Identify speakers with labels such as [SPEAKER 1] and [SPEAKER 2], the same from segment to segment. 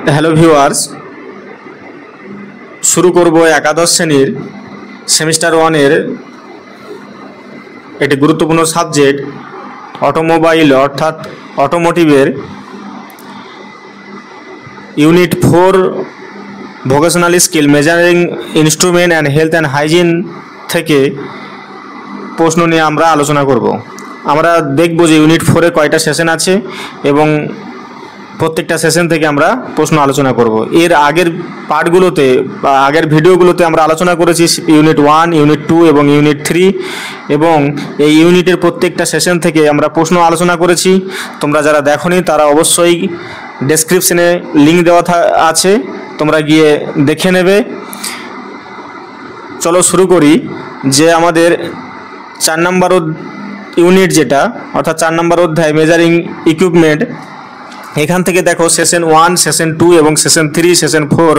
[SPEAKER 1] Hello viewers, শুরু করব একাদশ শ্রেণীর সেমিস্টার 1 এর একটি গুরুত্বপূর্ণ সাবজেক্ট অটোমোবাইল অর্থাৎ অটোমোটিভের unit 4 vocational skill measuring instrument and health and hygiene থেকে প্রশ্ন নিয়ে আমরা আলোচনা করব। আমরা দেখব যে ইউনিট 4 এ কয়টা সেশন আছে এবং প্রত্যেকটা সেশন থেকে আমরা প্রশ্ন আলোচনা করব। এর আগের পার্টগুলোতে বা আগের ভিডিওগুলোতে আমরা আলোচনা করেছি ইউনিট 1, ইউনিট 2 এবং ইউনিট 3, এবং এই ইউনিটের প্রত্যেকটা সেশন থেকে আমরা প্রশ্ন আলোচনা করেছি। তোমরা যারা দেখোনি তারা অবশ্যই ডেসক্রিপশনে লিঙ্ক দেওয়া আছে, তোমরা গিয়ে দেখে নেবে। চলো শুরু করি। যে আমাদের 4 নম্বর ইউনিট যেটা অর্থাৎ 4 নম্বর অধ্যায় মেজারিং ইকুইপমেন্ট, এখান থেকে দেখো সেশন 1, সেশন 2 এবং সেশন 3, সেশন 4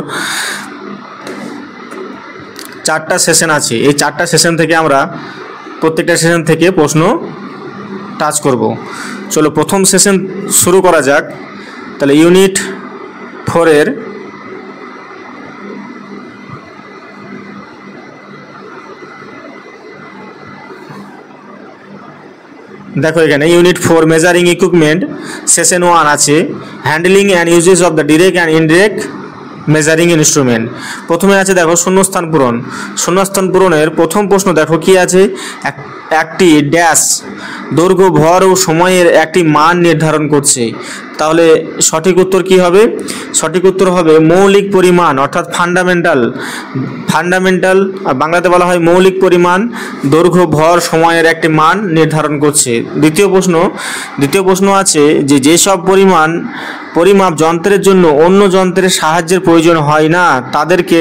[SPEAKER 1] 4টা সেশন আছে। এই 4টা সেশন থেকে আমরা প্রত্যেকটা সেশন থেকে প্রশ্ন টাচ করব। চলো প্রথম সেশন শুরু করা যাক। তাহলে ইউনিট 4 এর দেখো এখানে ইউনিট 4 মেজারিং ইকুইপমেন্ট সেশন 1 আছে handling and uses of the direct and indirect measuring instrument. প্রথমে আছে দেখো শূন্যস্থান পূরণ। শূন্যস্থান পূরণের প্রথম প্রশ্ন দেখো কি আছে, একটি ড্যাশ দৈর্ঘ্য, ভর ও সময়ের একটি মান নির্ধারণ করছে। তাহলে সঠিক উত্তর কি হবে? সঠিক উত্তর হবে মৌলিক পরিমাণ অর্থাৎ ফান্ডামেন্টাল বাংলাতে বলা হয় মৌলিক পরিমাণ, দৈর্ঘ্য, ভর, সময়ের একটি মান নির্ধারণ করছে। দ্বিতীয় প্রশ্ন আছে যে যেসব পরিমাপ যন্ত্রের জন্য অন্য যন্ত্রের সাহায্যের প্রয়োজন হয় না তাদেরকে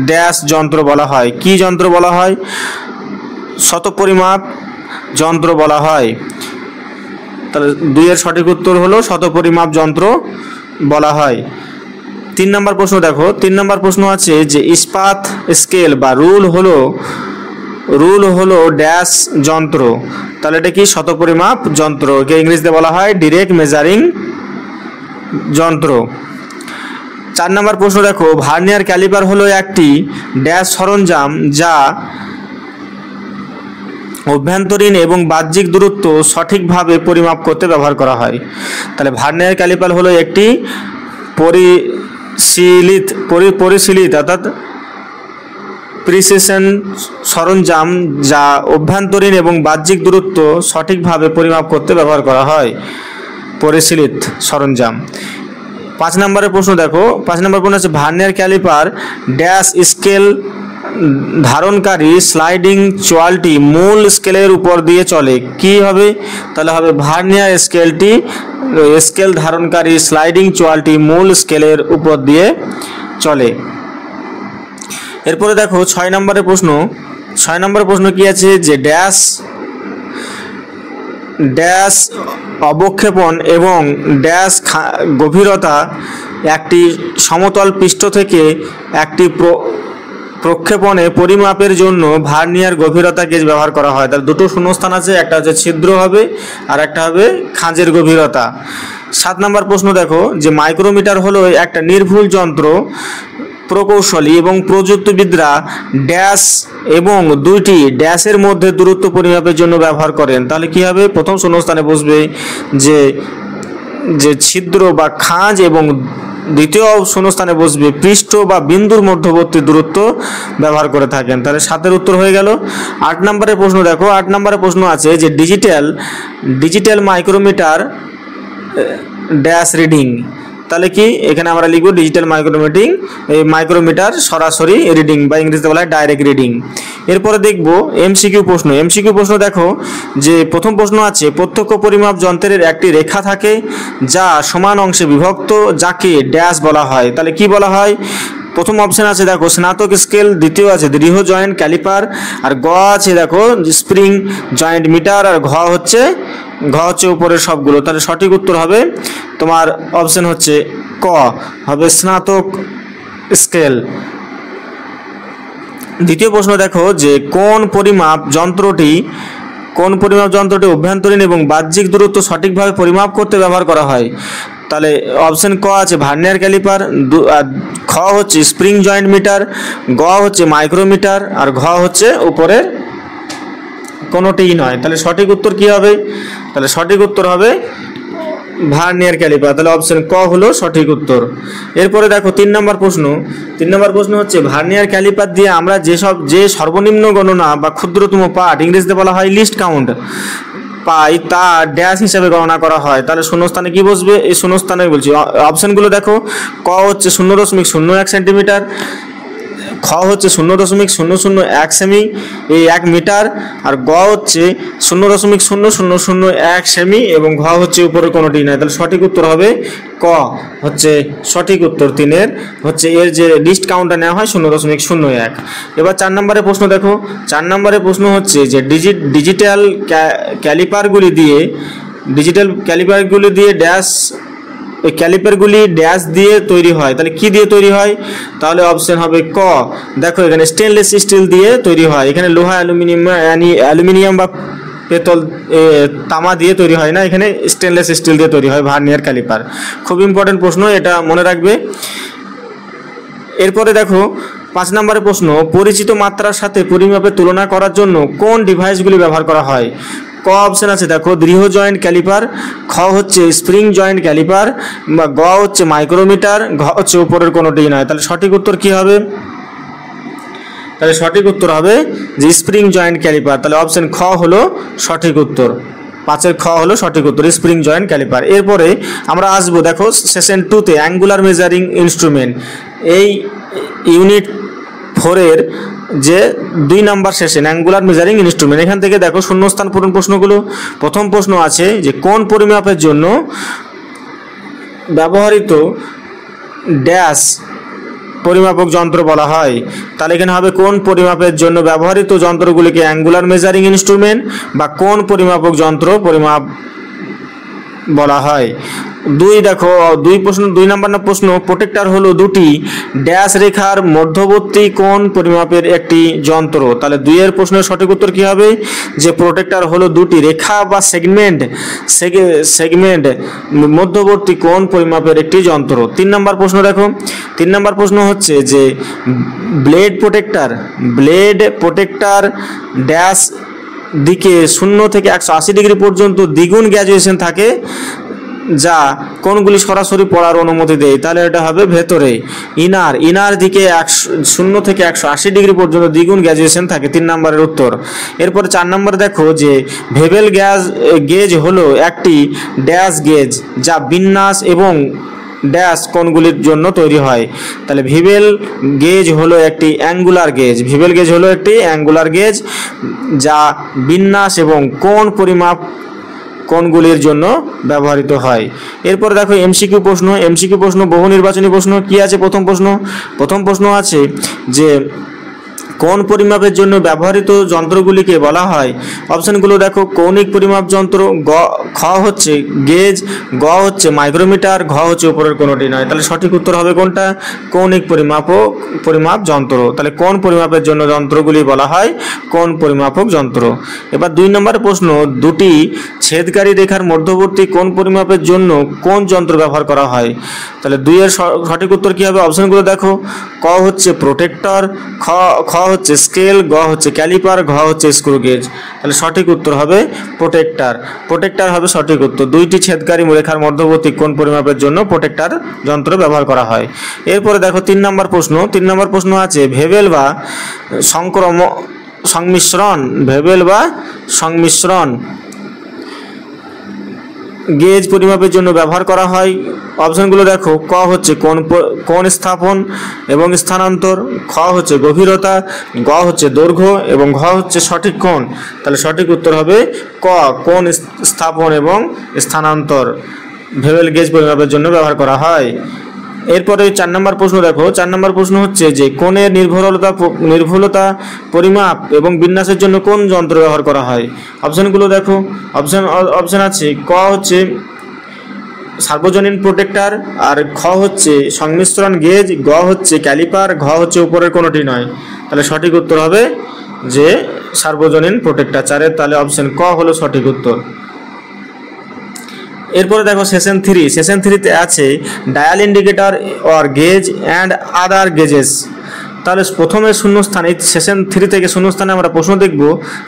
[SPEAKER 1] ড্যাশ যন্ত্র বলা হয়। কি যন্ত্র বলা হয়? শতপরিমাপ যন্ত্র বলা হয়। তাহলে 2 এর সঠিক উত্তর হলো শতপরিমাপ যন্ত্র বলা হয়। 3 নম্বর প্রশ্ন দেখো। 3 নম্বর প্রশ্ন আছে যে ইস্পাত স্কেল বা রুল হলো ড্যাশ যন্ত্র। তাহলে এটা কি? শতপরিমাপ যন্ত্র। একে ইংরেজিতে বলা হয় ডিরেক্ট মেজারিং যন্ত্র। 4 নম্বর প্রশ্ন দেখো ভার্নিয়ার ক্যালিপার হলো একটি ড্যাশ সরঞ্জাম যা অভ্যন্তরীণ এবং বাহ্যিক দূরত্ব সঠিকভাবে পরিমাপ করতে ব্যবহার করা হয়। তাহলে ভার্নিয়ার ক্যালিপার হলো একটি পরিশীলিত অর্থাৎ প্রিসিশন সরঞ্জাম যা অভ্যন্তরীণ এবং বাহ্যিক দূরত্ব সঠিকভাবে পরিমাপ করতে ব্যবহার করা হয়। পরিশীলিত সরঞ্জাম। 5 নম্বরের প্রশ্ন দেখো। 5 নম্বর প্রশ্ন আছে ভার্নিয়ার ক্যালিপার ড্যাশ স্কেল ধারণকারী স্লাইডিং চোয়ালটি মূল স্কেলের উপর দিয়ে চলে। কি হবে? তাহলে হবে ভার্নিয়ার স্কেল ধারণকারী স্লাইডিং চোয়ালটি মূল স্কেলের উপর দিয়ে চলে। এরপরে দেখো 6 নম্বরের প্রশ্ন। 6 নম্বরের প্রশ্ন কি আছে যে ড্যাশ অবক্ষেপণ এবং ড্যাশ গভীরতা একটি সমতল পৃষ্ঠ থেকে একটি প্রক্ষেপণে পরিমাপের জন্য ভার্নিয়ার গভীরতা গেজ ব্যবহার করা হয়। তার দুটো শূন্যস্থান আছে, একটা হচ্ছে ছিদ্র হবে আর একটা হবে খাঁজের গভীরতা। 7 নম্বর প্রশ্ন দেখো যে মাইক্রোমিটার হলো একটা নির্ভুল যন্ত্র। প্রকৌশলী এবং প্রযুক্তিবিদরা ড্যাশ এবং 2টি ড্যাশের মধ্যে দূরত্ব পরিমাপের জন্য ব্যবহার করেন। তাহলে কি হবে? প্রথম শূন্যস্থানে বসবে যে ছিদ্র বা খাঁজ, এবং দ্বিতীয় শূন্যস্থানে বসবে পৃষ্ঠ বা বিন্দুর মধ্যবর্তী দূরত্ব ব্যবহার করে থাকেন। তাহলে 7-এর উত্তর হয়ে গেল। 8 নম্বরের প্রশ্ন দেখো। 8 নম্বরের প্রশ্ন আছে যে ডিজিটাল মাইক্রোমিটার ড্যাশ রিডিং। তাহলে কি? এখানে আমরা লিখব ডিজিটাল মাইক্রোমিটার সরাসরি রিডিং বা ইংরেজিতে বলা হয় ডাইরেক্ট রিডিং। এরপরে দেখব এমসিকিউ প্রশ্ন। এমসিকিউ প্রশ্ন দেখো যে প্রথম প্রশ্ন আছে প্রত্যক্ষ পরিমাপ যন্ত্রের একটি রেখা থাকে যা সমান অংশে বিভক্ত, যাকে ড্যাশ বলা হয়। তাহলে কি বলা হয়? প্রথম অপশন আছে দেখো স্নাতক স্কেল, দ্বিতীয় আছে দৃঢ় জয়েন্ট ক্যালিপার, আর গ আছে দেখো স্প্রিং জয়েন্ট মিটার, আর ঘ হচ্ছে উপরের সবগুলো। তাহলে সঠিক উত্তর হবে তোমার অপশন হচ্ছে ক, হবে স্নাতক স্কেল। দ্বিতীয় প্রশ্ন দেখো যে কোন পরিমাপ যন্ত্রটি অভ্যন্তরীণ এবং বাহ্যিক দূরত্ব সঠিকভাবে পরিমাপ করতে ব্যবহার করা হয়। তাহলে অপশন ক আছে ভার্নিয়ার ক্যালিপার, খ হচ্ছে স্প্রিং জয়েন্ট মিটার, গ হচ্ছে মাইক্রোমিটার, আর ঘ হচ্ছে উপরের কোনোটিই নয়। তাহলে সঠিক উত্তর কি হবে? তাহলে সঠিক উত্তর হবে ভার্নিয়ার ক্যালিপার। তাহলে অপশন ক হলো সঠিক উত্তর। এরপরে দেখো 3 নম্বর প্রশ্ন। 3 নম্বর প্রশ্ন হচ্ছে ভার্নিয়ার ক্যালিপার দিয়ে আমরা যে সর্বনিম্ন গণনা বা ক্ষুদ্রতম পার্ট, ইংরেজিতে বলা হয় লিস্ট কাউন্ট, পাই তা ড্যাশ হিসাবে গণনা করা হয়। তাহলে শূন্যস্থানে কি বসবে? এই শূন্যস্থানে বলছি অপশনগুলো দেখো। ক হচ্ছে 0.01 সেন্টিমিটার, খ হচ্ছে 0.001 সেমি, এই 1 মিটার, আর গ হচ্ছে 0.0001 সেমি, এবং ঘ হচ্ছে উপরে কোনোটি নয়। তাহলে সঠিক উত্তর হবে ক হচ্ছে সঠিক উত্তর। 3-এর হচ্ছে এর যে লিস্ট কাউন্টটা নেওয়া হয় 0.01। এবার 4 নম্বরের প্রশ্ন দেখো। 4 নম্বরের প্রশ্ন হচ্ছে যে ডিজিটাল ক্যালিপারগুলি দিয়ে ড্যাশ, ওই ক্যালিপারগুলি ড্যাশ দিয়ে তৈরি হয়। তাহলে কি দিয়ে তৈরি হয়? তাহলে অপশন হবে ক। দেখো এখানে স্টেনলেস স্টিল দিয়ে তৈরি হয়। এখানে লোহা, অ্যালুমিনিয়াম বা পেতল, তামা দিয়ে তৈরি হয় না, এখানে স্টেনলেস স্টিল দিয়ে তৈরি হয় ভার্নিয়ার ক্যালিপার। খুব ইম্পর্টেন্ট প্রশ্ন, এটা মনে রাখবে। এরপরে দেখো 5 নম্বরের প্রশ্ন, পরিচিত মাত্রার সাথে পরিমাপের তুলনা করার জন্য কোন ডিভাইসগুলি ব্যবহার করা হয়? ক অপশন আছে দেখো দৃঢ় জয়েন্ট ক্যালিপার, খ হচ্ছে স্প্রিং জয়েন্ট ক্যালিপার, বা গ হচ্ছে মাইক্রোমিটার, ঘ হচ্ছে উপরের কোনোটি নয়। তাহলে সঠিক উত্তর কি হবে? তাহলে সঠিক উত্তর হবে যে স্প্রিং জয়েন্ট ক্যালিপার। তাহলে অপশন খ হলো সঠিক উত্তর। 5-এর খ হলো সঠিক উত্তর, স্প্রিং জয়েন্ট ক্যালিপার। এরপরে আমরা আসবো দেখো সেশন 2-তে অ্যাঙ্গুলার মেজারিং ইনস্ট্রুমেন্ট, এই ইউনিট 4-এর যে 2 নম্বর সেশন অ্যাঙ্গুলার মেজারিং ইনস্ট্রুমেন্ট। এখান থেকে দেখো শূন্যস্থান পূরণ প্রশ্নগুলো। প্রথম প্রশ্ন আছে যে কোন পরিমাপের জন্য ব্যবহৃত ড্যাশ পরিমাপক যন্ত্র বলা হয়? তাহলে এখানে হবে কোন পরিমাপের জন্য ব্যবহৃত যন্ত্রগুলিকে অ্যাঙ্গুলার মেজারিং ইনস্ট্রুমেন্ট বা কোন পরিমাপক যন্ত্র পরিমাপ বলা হয়। 2 দেখো 2 নম্বর প্রশ্ন, প্রোটেক্টর হলো দুটি ড্যাশ রেখার মধ্যবর্তী কোণ পরিমাপের একটি যন্ত্র। তাহলে 2-এর প্রশ্নের সঠিক উত্তর কি হবে? যে প্রোটেক্টর হলো দুটি রেখা বা সেগমেন্ট মধ্যবর্তী কোণ পরিমাপের একটি যন্ত্র। 3 নম্বর প্রশ্ন দেখো। 3 নম্বর প্রশ্ন হচ্ছে যে ব্লেড প্রোটেক্টর ড্যাশ দিকে 0 থেকে 180 ডিগ্রি পর্যন্ত দ্বিগুণ গ্র্যাজুয়েশন থাকে, যা কোনগুলি সরাসরি পড়ার অনুমতি দেয়? তাহলে এটা হবে ভেতরে ইনার দিকে 0 থেকে 180 ডিগ্রি পর্যন্ত দ্বিগুণ গ্র্যাজুয়েশন থাকে। 3 নম্বরের উত্তর। এরপরে 4 নম্বর দেখো যে ভেবেল গেজ হলো একটি ড্যাশ গেজ যা বিন্যাস এবং ড্যাশ কোণগুলির জন্য তৈরি হয়। তাহলে ভিবেল গেজ হলো একটি অ্যাঙ্গুলার গেজ যা বিন্যাস এবং কোণগুলির জন্য ব্যবহৃত হয়। এরপর দেখো এমসিকিউ প্রশ্ন বহু নির্বাচনী প্রশ্ন। কি আছে প্রথম প্রশ্ন আছে যে কোন পরিমাপের জন্য ব্যবহৃত যন্ত্রগুলিকে বলা হয়? অপশনগুলো দেখো কৌণিক পরিমাপ যন্ত্র, খ হচ্ছে গেজ, গ হচ্ছে মাইক্রোমিটার, ঘ হচ্ছে উপরের কোনোটি নয়। তাহলে সঠিক উত্তর হবে কোনটা? কৌণিক পরিমাপ যন্ত্র। তাহলে কোন পরিমাপের জন্য যন্ত্রগুলি বলা হয় কোন পরিমাপক যন্ত্র। এবার 2 নম্বর প্রশ্ন, দুটি ছেদকারী রেখার মধ্যবর্তী কোণ পরিমাপের জন্য কোন যন্ত্র ব্যবহার করা হয়? তাহলে 2-এর সঠিক উত্তর কি হবে? অপশনগুলো দেখো। ক হচ্ছে প্রোটেক্টর, খ হচ্ছে স্কেল, গ হচ্ছে ক্যালিপার, ঘ হচ্ছে স্ক্রু গেজ। তাহলে সঠিক উত্তর হবে প্রোটেক্টর হবে সঠিক উত্তর। 2টি ছেদকারী রেখার মধ্যবর্তী কোণ পরিমাপের জন্য প্রোটেক্টর যন্ত্র ব্যবহার করা হয়। এরপরে দেখো 3 নম্বর প্রশ্ন আছে ভেবেল বা সংমিশ্রণ গেজ পরিমাপের জন্য ব্যবহার করা হয়। অপশনগুলো দেখো। ক হচ্ছে কোণ স্থাপন এবং স্থানান্তর, খ হচ্ছে গভীরতা, গ হচ্ছে দৈর্ঘ্য, এবং ঘ হচ্ছে সঠিক কোণ। তাহলে সঠিক উত্তর হবে ক, কোণ স্থাপন এবং স্থানান্তর ভেবেল গেজ পরিমাপের জন্য ব্যবহার করা হয়। এরপরে 4 নম্বর প্রশ্ন দেখো। 4 নম্বর প্রশ্ন হচ্ছে যে কোণের নির্ভুলতা পরিমাপ এবং বিন্যাসের জন্য কোন যন্ত্র ব্যবহার করা হয়? অপশনগুলো দেখো। অপশন আছে ক হচ্ছে সার্বজনীন প্রোটেক্টর, আর খ হচ্ছে সংমিশ্রণ গেজ, গ হচ্ছে ক্যালিপার, ঘ হচ্ছে উপরের কোনোটি নয়। তাহলে সঠিক উত্তর হবে যে সার্বজনীন প্রোটেক্টর। 4-এর তাহলে অপশন ক হলো সঠিক উত্তর। এরপরে দেখো সেশন 3, সেশন 3-তে আছে dial indicator or gauge and other guesses. তাহলে প্রথমে শূন্যস্থানে সেশন 3 থেকে শূন্যস্থানে আমরা প্রশ্ন দেখব।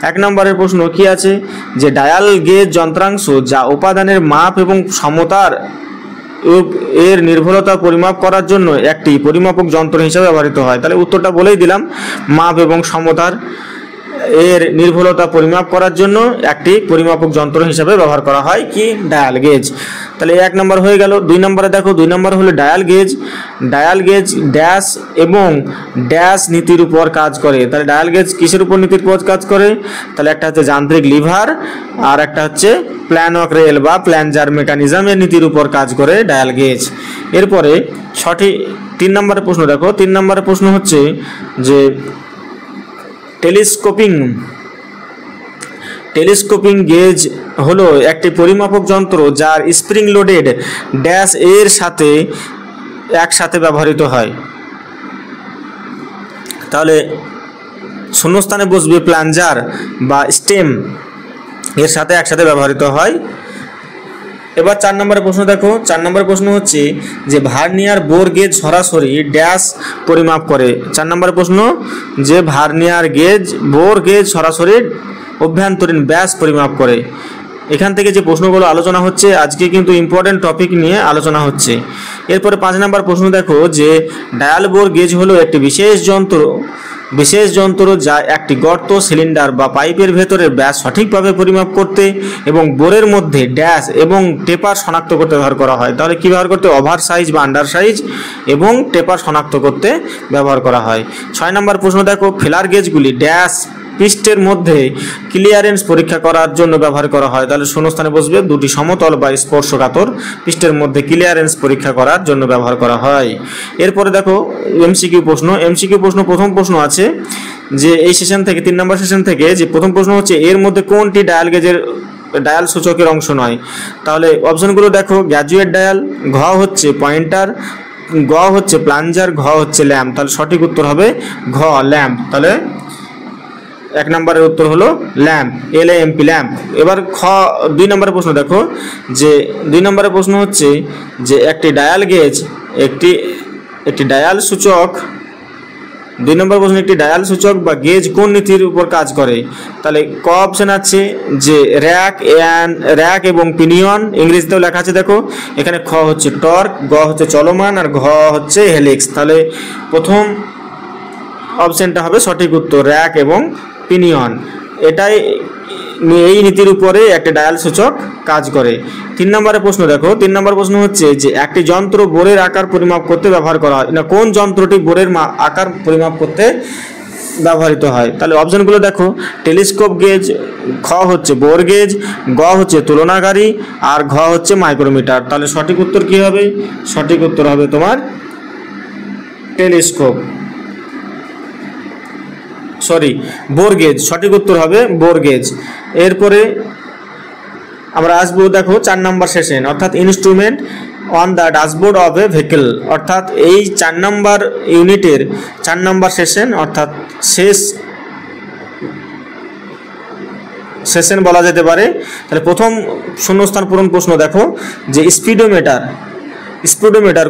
[SPEAKER 1] 1 নম্বরের প্রশ্ন কি আছে, যে ডায়াল গেজ যন্ত্রাংশ যা উপাদানের মাপ এবং সমতার এর নির্ভরতা পরিমাপ করার জন্য একটি পরিমাপক যন্ত্র হিসেবে ব্যবহৃত হয়। তাহলে উত্তরটা বলেই দিলাম, মাপ এবং সমতার এর নির্ভরতা পরিমাপ করার জন্য একটি পরিমাপক যন্ত্র হিসেবে ব্যবহার করা হয় কি, ডায়াল গেজ। তাহলে 1 নম্বর হয়ে গেল। 2 নম্বরে দেখো, 2 নম্বর হলো dial gauge. Dial gauge dash এবং ড্যাশ নীতির উপর কাজ করে। তাহলে ডায়াল গেজ কিসের উপর নীতির উপর কাজ করে, তাহলে একটা হচ্ছে যান্ত্রিক লিভার আর একটা হচ্ছে প্ল্যানক রেল বা প্ল্যানজার মেকানিজমের নীতির উপর কাজ করে ডায়াল গেজ। এরপরে সঠিক 3 নম্বরের প্রশ্ন দেখো। 3 নম্বরের প্রশ্ন হচ্ছে যে টেলিস্কোপিং গেজ হলো একটি পরিমাপক যন্ত্র যার স্প্রিং লোডেড ড্যাশ এর সাথে একসাথে ব্যবহৃত হয়। তাহলে শূন্যস্থানে বসবে প্লাঞ্জার বা স্টেম এর সাথে একসাথে ব্যবহৃত হয়। এবার 4 নম্বরের প্রশ্ন দেখো। 4 নম্বরের প্রশ্ন হচ্ছে যে ভার্নিয়ার বোর গেজ সরাসরি ড্যাশ পরিমাপ করে। 4 নম্বরের প্রশ্ন যে ভার্নিয়ার গেজ বোর গেজ সরাসরি অভ্যন্তরীণ ব্যাস পরিমাপ করে। এখান থেকে যে প্রশ্নগুলো আলোচনা হচ্ছে আজকে কিন্তু ইম্পর্টেন্ট টপিক নিয়ে আলোচনা হচ্ছে। এরপরে 5 নম্বর প্রশ্ন দেখো যে ডায়াল বোর গেজ হলো একটি বিশেষ যন্ত্র যা একটি গর্ত, সিলিন্ডার বা পাইপের ভেতরের ব্যাস সঠিকভাবে পরিমাপ করতে এবং বোরের মধ্যে ড্যাশ এবং টেপার শনাক্ত করতে ব্যবহার করা হয়। তাহলে কী ব্যবহার করতে, ওভার সাইজ বা আন্ডার সাইজ এবং টেপার শনাক্ত করতে ব্যবহার করা হয়। 6 নম্বর প্রশ্ন দেখো ফেলার গেজগুলি ড্যাশ পৃষ্ঠের মধ্যে ক্লিয়ারেন্স পরীক্ষা করার জন্য ব্যবহার করা হয়। তাহলে শূন্যস্থানে বসবে দুটি সমতল বা স্পর্শকাতর পৃষ্ঠের মধ্যে ক্লিয়ারেন্স পরীক্ষা করার জন্য ব্যবহার করা হয়। এরপরে দেখো এমসিকিউ প্রশ্ন। প্রথম প্রশ্ন আছে যে এই সেশন থেকে 3 নম্বর সেশন থেকে যে প্রথম প্রশ্ন হচ্ছে এর মধ্যে কোনটি ডায়াল গেজের ডায়াল সূচকের অংশ নয়। তাহলে অপশনগুলো দেখো, গ্র্যাজুয়েট ডায়াল, ঘ হচ্ছে পয়েন্টার, গ হচ্ছে প্লাঞ্জার, ঘ হচ্ছে ল্যাম্প। তাহলে সঠিক উত্তর হবে ঘ ল্যাম্প। তাহলে 1 নম্বরের উত্তর হলো ল্যাম্প, LAMP ল্যাম্প। এবার 2 নম্বরের প্রশ্ন দেখো যে 2 নম্বরের প্রশ্ন হচ্ছে যে একটি ডায়াল গেজ একটি ডায়াল সূচক 2 নম্বর প্রশ্ন একটি ডায়াল সূচক বা গেজ কোন নীতির উপর কাজ করে। তাহলে ক অপশন আছে যে র্যাক এবং পিনিয়ন, ইংরেজিতেও লেখা আছে দেখো এখানে। খ হচ্ছে টর্ক, গ হচ্ছে চলমান আর ঘ হচ্ছে হেলিক্স। তাহলে প্রথম অপশনটা হবে সঠিক উত্তর, র্যাক এবং পিনিয়ন। এই নীতির উপরে একটা ডায়াল সূচক কাজ করে। 3 নম্বরের প্রশ্ন দেখো। 3 নম্বর প্রশ্ন হচ্ছে যে একটি যন্ত্র বোরের আকার পরিমাপ করতে ব্যবহার করা হয় না, কোন যন্ত্রটি বোরের আকার পরিমাপ করতে ব্যবহৃত হয়। তাহলে অপশনগুলো দেখো, টেলিস্কোপ গেজ, খ হচ্ছে বোর গেজ, গ হচ্ছে তুলনাকারী আর ঘ হচ্ছে মাইক্রোমিটার। তাহলে সঠিক উত্তর কি হবে, সঠিক উত্তর হবে তোমার বোর গেজ। সঠিক উত্তর হবে বোর গেজ। এরপরে আমরা আসবো দেখো 4 নম্বর সেশন, অর্থাৎ instrument on the dashboard of A vehicle. অর্থাৎ এই 4 নম্বর ইউনিটের 4 নম্বর সেশন, অর্থাৎ শেষ সেশন বলা যেতে পারে। তাহলে প্রথম শূন্যস্থান পূরণ প্রশ্ন দেখো যে স্পিডোমিটার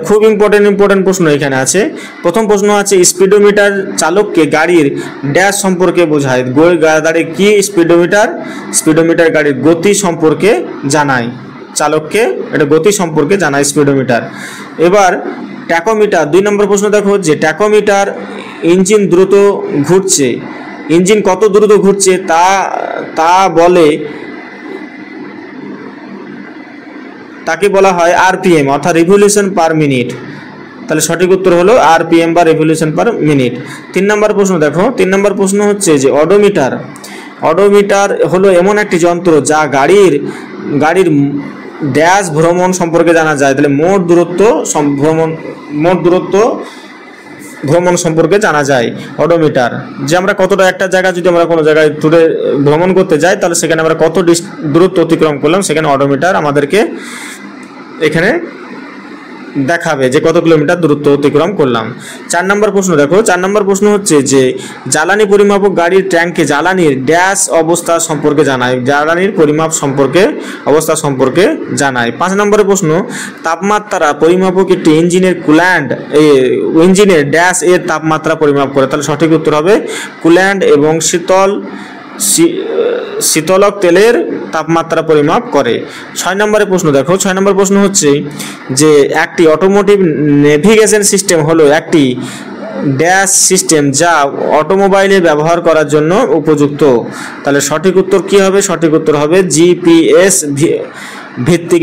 [SPEAKER 1] খুব ইম্পর্টেন্ট প্রশ্ন এখানে আছে। প্রথম প্রশ্ন আছে স্পিডোমিটার চালককে গাড়ির ড্যাশ সম্পর্কে বোঝায়। গাড়ির কি স্পিডোমিটার গাড়ির গতি সম্পর্কে জানায়, চালককে এটা গতি সম্পর্কে জানায় স্পিডোমিটার। এবার ট্যাকোমিটার 2 নম্বর প্রশ্ন দেখো যে ট্যাকোমিটার ইঞ্জিন দ্রুত ঘুরছে, ইঞ্জিন কত দ্রুত ঘুরছে তা বলে, তাকে বলা হয় আরপিএম অর্থাৎ রিভলিউশন পার মিনিট। তাহলে সঠিক উত্তর হলো আরপিএম বা রিভলিউশন পার মিনিট। 3 নম্বর প্রশ্ন দেখো। 3 নম্বর প্রশ্ন হচ্ছে যে অডোমিটার হলো এমন একটি যন্ত্র যা গাড়ির ড্যাশ ভ্রমণ সম্পর্কে জানা যায়। তাহলে মোট দূরত্ব ভ্রমণ সম্পর্কে জানা যায় অডোমিটার, যে আমরা কতটা একটা জায়গা যদি আমরা কোনো জায়গায় ট্যুরে ভ্রমণ করতে যাই তাহলে সেখানে আমরা কত দূরত্ব অতিক্রম করলাম সেখানে অডোমিটার আমাদেরকে এখানে দেখাবে যে কত কিলোমিটার দূরত্ব অতিক্রম করলাম। 4 নম্বর প্রশ্ন দেখো, 4 নম্বর প্রশ্ন হচ্ছে যে জ্বালানি পরিমাপক গাড়ির ট্যাঙ্কে জ্বালানির ড্যাশ অবস্থা সম্পর্কে জানায়, জ্বালানির পরিমাপ সম্পর্কে অবস্থা সম্পর্কে জানায়। 5 নম্বরের প্রশ্ন, তাপমাত্রা পরিমাপক একটি ইঞ্জিনের কুল্যান্ট ইঞ্জিনের ড্যাশ এর তাপমাত্রা পরিমাপ করে। তাহলে সঠিক উত্তর হবে কুল্যান্ট এবং শীতলক তেলের তাপমাত্রা পরিমাপ করে। 6 নম্বরের প্রশ্ন দেখো, 6 নম্বর প্রশ্ন হচ্ছে যে একটি অটোমোটিভ নেভিগেশন সিস্টেম হলো একটি ড্যাশ সিস্টেম যা অটোমোবাইলে ব্যবহার করার জন্য উপযুক্ত। তাহলে সঠিক উত্তর কি হবে? সঠিক উত্তর হবে জিপিএস ভিত্তিক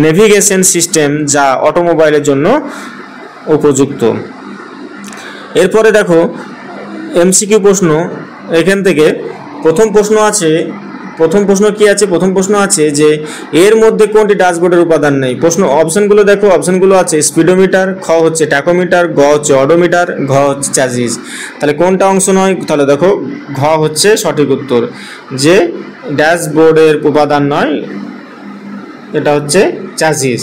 [SPEAKER 1] নেভিগেশন সিস্টেম যা অটোমোবাইলের জন্য উপযুক্ত। এরপরে দেখো এমসিকিউ প্রশ্ন, এখান থেকে প্রথম প্রশ্ন আছে, প্রথম প্রশ্ন কি আছে? প্রথম প্রশ্ন আছে যে এর মধ্যে কোনটি ড্যাশবোর্ডের উপাদান নেই? প্রশ্ন অপশনগুলো দেখো, অপশনগুলো আছে স্পিডোমিটার, খ হচ্ছে ট্যাকোমিটার, গ হচ্ছে অডোমিটার, ঘ হচ্ছে চ্যাসিস। তাহলে কোনটা অংশ নয়? তাহলে দেখো ঘ হচ্ছে সঠিক উত্তর, যে ড্যাশবোর্ডের উপাদান নয়, এটা হচ্ছে চ্যাসিস।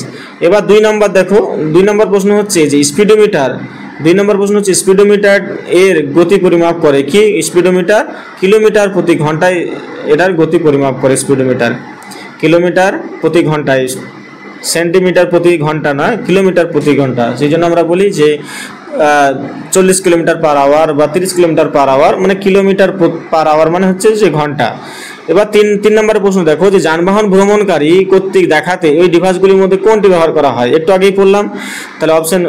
[SPEAKER 1] এবার 2 নম্বর দেখো, 2 নম্বর প্রশ্ন হচ্ছে যে স্পিডোমিটার, 2 নম্বর প্রশ্ন হচ্ছে স্পিডোমিটার এর গতি পরিমাপ করে কি? স্পিডোমিটার কিলোমিটার প্রতি ঘন্টায় এটার গতি পরিমাপ করে। স্পিডোমিটার কিলোমিটার প্রতি ঘন্টায়, সেন্টিমিটার প্রতি ঘন্টা নয়, কিলোমিটার প্রতি ঘন্টা। সেই জন্য আমরা বলি যে 40 কিলোমিটার পার আওয়ার বা 30 কিলোমিটার পার আওয়ার, মানে কিলোমিটার পার আওয়ার মানে হচ্ছে যে ঘন্টা। এবার 3 নম্বরের প্রশ্ন দেখো যে যানবাহন ভ্রমণকারী কর্তৃক দেখাতে ওই ডিভাইসগুলির মধ্যে কোনটি ব্যবহার করা হয়? একটু আগেই পড়লাম। তাহলে অপশন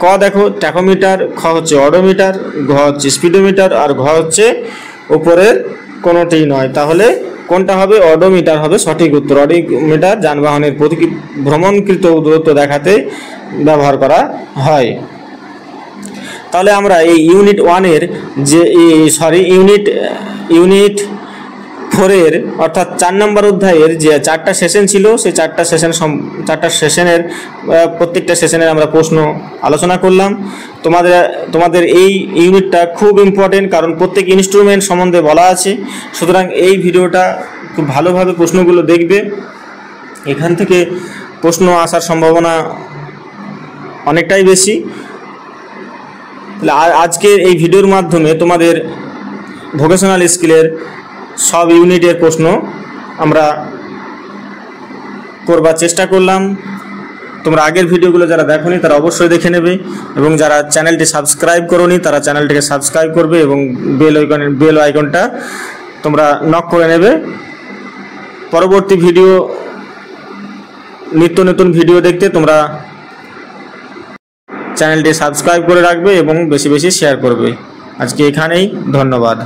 [SPEAKER 1] ক দেখো ট্যাকোমিটার, খ হচ্ছে অডোমিটার, ঘ হচ্ছে স্পিডোমিটার, আর ঘ হচ্ছে উপরের কোনোটি নয়। তাহলে কোনটা হবে? অডোমিটার হবে সঠিক উত্তর। অডোমিটার যানবাহনের প্রতি ভ্রমণকৃত দূরত্ব দেখাতে ব্যবহার করা হয়। তাহলে আমরা এই ইউনিট 1-এর যে ইউনিট 4-এর অর্থাৎ 4 নম্বর অধ্যায়ের যে 4টা সেশন ছিল, সেই 4টা সেশনের প্রত্যেকটা সেশনের আমরা প্রশ্ন আলোচনা করলাম। তোমাদের এই ইউনিটটা খুব ইম্পর্টেন্ট, কারণ প্রত্যেক ইনস্ট্রুমেন্ট সম্বন্ধে বলা আছে। সুতরাং এই ভিডিওটা খুব ভালোভাবে প্রশ্নগুলো দেখবে, এখান থেকে প্রশ্ন আসার সম্ভাবনা অনেকটাই বেশি। আজকে এই ভিডিওর মাধ্যমে তোমাদের ভোকেশনাল স্কিলের সব ইউনিটের প্রশ্ন আমরা করবার চেষ্টা করলাম। তোমরা আগের ভিডিওগুলো যারা দেখোনি তারা অবশ্যই দেখে নেবে, এবং যারা চ্যানেলটি সাবস্ক্রাইব করোনি তারা চ্যানেলটিকে সাবস্ক্রাইব করবে, এবং বেল আইকনটা তোমরা নক করে নেবে। পরবর্তী ভিডিও, নিত্য নতুন ভিডিও দেখতে তোমরা চ্যানেলটি সাবস্ক্রাইব করে রাখবে এবং বেশি বেশি শেয়ার করবে। আজকে এখানেই, ধন্যবাদ।